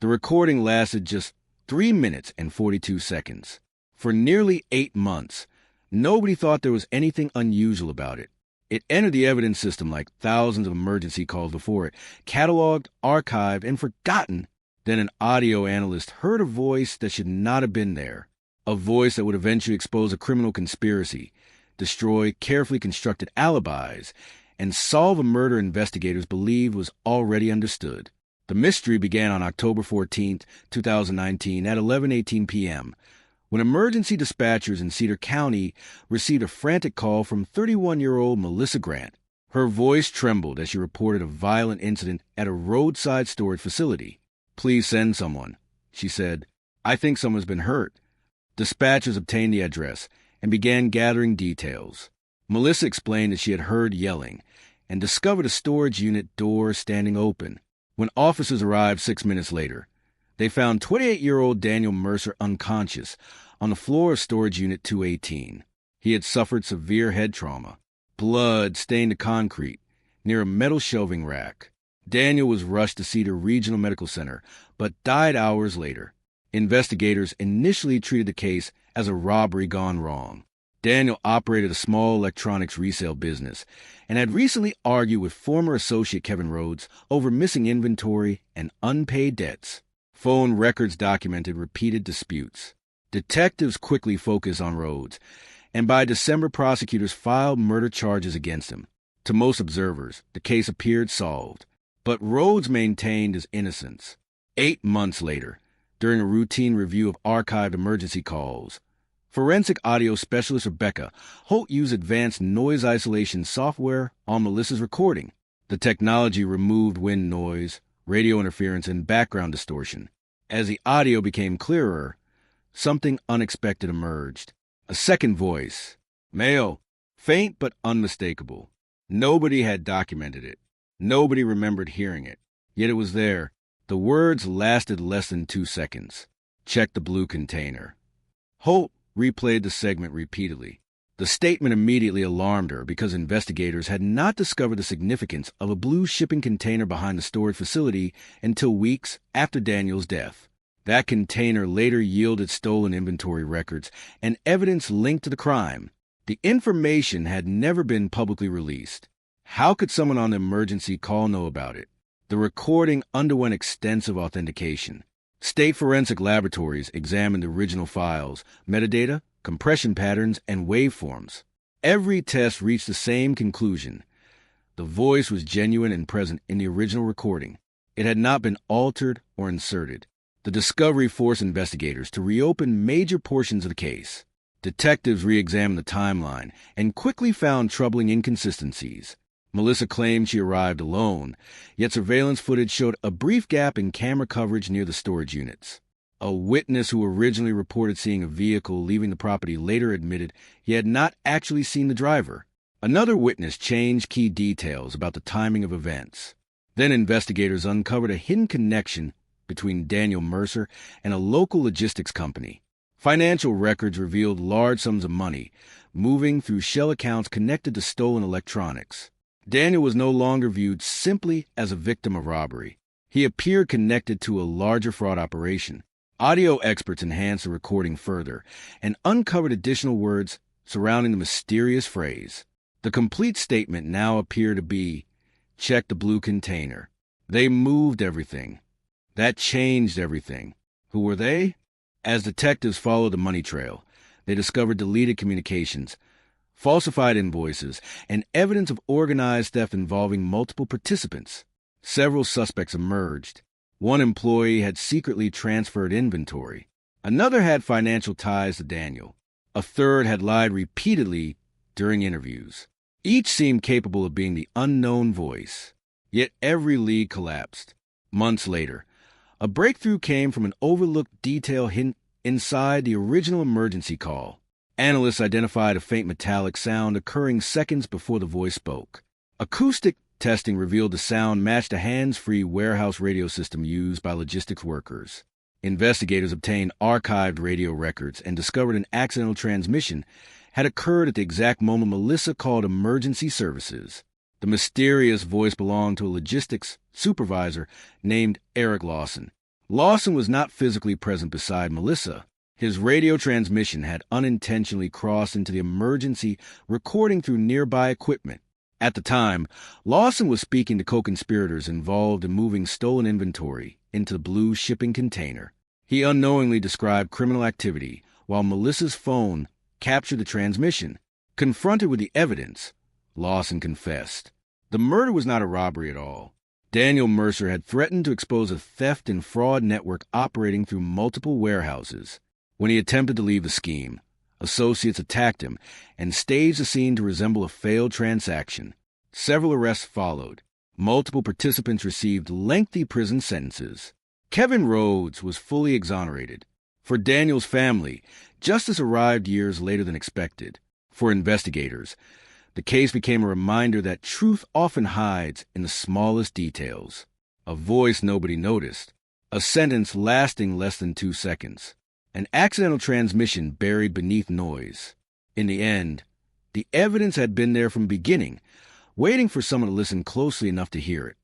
The recording lasted just 3 minutes and 42 seconds. For nearly 8 months, nobody thought there was anything unusual about it. It entered the evidence system like thousands of emergency calls before it, cataloged, archived, and forgotten. Then an audio analyst heard a voice that should not have been there, a voice that would eventually expose a criminal conspiracy, destroy carefully constructed alibis, and solve a murder investigators believed was already understood. The mystery began on October 14, 2019 at 11:18 p.m., when emergency dispatchers in Cedar County received a frantic call from 31-year-old Melissa Grant. Her voice trembled as she reported a violent incident at a roadside storage facility. "Please send someone," she said. "I think someone's been hurt." Dispatchers obtained the address and began gathering details. Melissa explained that she had heard yelling and discovered a storage unit door standing open. When officers arrived 6 minutes later, they found 28-year-old Daniel Mercer unconscious on the floor of storage unit 218. He had suffered severe head trauma. Blood stained the concrete near a metal shelving rack. Daniel was rushed to Cedar Regional Medical Center, but died hours later. Investigators initially treated the case as a robbery gone wrong. Daniel operated a small electronics resale business and had recently argued with former associate Kevin Rhodes over missing inventory and unpaid debts. Phone records documented repeated disputes. Detectives quickly focused on Rhodes, and by December, prosecutors filed murder charges against him. To most observers, the case appeared solved, but Rhodes maintained his innocence. 8 months later, during a routine review of archived emergency calls, forensic audio specialist Rebecca Holt used advanced noise isolation software on Melissa's recording. The technology removed wind noise, radio interference, and background distortion. As the audio became clearer, something unexpected emerged. A second voice. Male, faint but unmistakable. Nobody had documented it. Nobody remembered hearing it. Yet it was there. The words lasted less than 2 seconds. "Check the blue container." Holt replayed the segment repeatedly. The statement immediately alarmed her because investigators had not discovered the significance of a blue shipping container behind the storage facility until weeks after Daniel's death. That container later yielded stolen inventory records and evidence linked to the crime. The information had never been publicly released. How could someone on the emergency call know about it? The recording underwent extensive authentication. State forensic laboratories examined the original files, metadata, compression patterns, and waveforms. Every test reached the same conclusion. The voice was genuine and present in the original recording. It had not been altered or inserted. The discovery forced investigators to reopen major portions of the case. Detectives re-examined the timeline and quickly found troubling inconsistencies. Melissa claimed she arrived alone, yet surveillance footage showed a brief gap in camera coverage near the storage units. A witness who originally reported seeing a vehicle leaving the property later admitted he had not actually seen the driver. Another witness changed key details about the timing of events. Then investigators uncovered a hidden connection between Daniel Mercer and a local logistics company. Financial records revealed large sums of money moving through shell accounts connected to stolen electronics. Daniel was no longer viewed simply as a victim of robbery. He appeared connected to a larger fraud operation. Audio experts enhanced the recording further and uncovered additional words surrounding the mysterious phrase. The complete statement now appeared to be, "Check the blue container." They moved everything. That changed everything. Who were they? As detectives followed the money trail, they discovered deleted communications, falsified invoices, and evidence of organized theft involving multiple participants. Several suspects emerged. One employee had secretly transferred inventory. Another had financial ties to Daniel. A third had lied repeatedly during interviews. Each seemed capable of being the unknown voice. Yet every lead collapsed. Months later, a breakthrough came from an overlooked detail hidden inside the original emergency call. Analysts identified a faint metallic sound occurring seconds before the voice spoke. Acoustic testing revealed the sound matched a hands-free warehouse radio system used by logistics workers. Investigators obtained archived radio records and discovered an accidental transmission had occurred at the exact moment Melissa called emergency services. The mysterious voice belonged to a logistics supervisor named Eric Lawson. Lawson was not physically present beside Melissa. His radio transmission had unintentionally crossed into the emergency recording through nearby equipment. At the time, Lawson was speaking to co-conspirators involved in moving stolen inventory into the blue shipping container. He unknowingly described criminal activity, while Melissa's phone captured the transmission. Confronted with the evidence, Lawson confessed. The murder was not a robbery at all. Daniel Mercer had threatened to expose a theft and fraud network operating through multiple warehouses. When he attempted to leave the scheme, associates attacked him and staged the scene to resemble a failed transaction. Several arrests followed. Multiple participants received lengthy prison sentences. Kevin Rhodes was fully exonerated. For Daniel's family, justice arrived years later than expected. For investigators, the case became a reminder that truth often hides in the smallest details. A voice nobody noticed, a sentence lasting less than 2 seconds, an accidental transmission buried beneath noise. In the end, the evidence had been there from the beginning, waiting for someone to listen closely enough to hear it.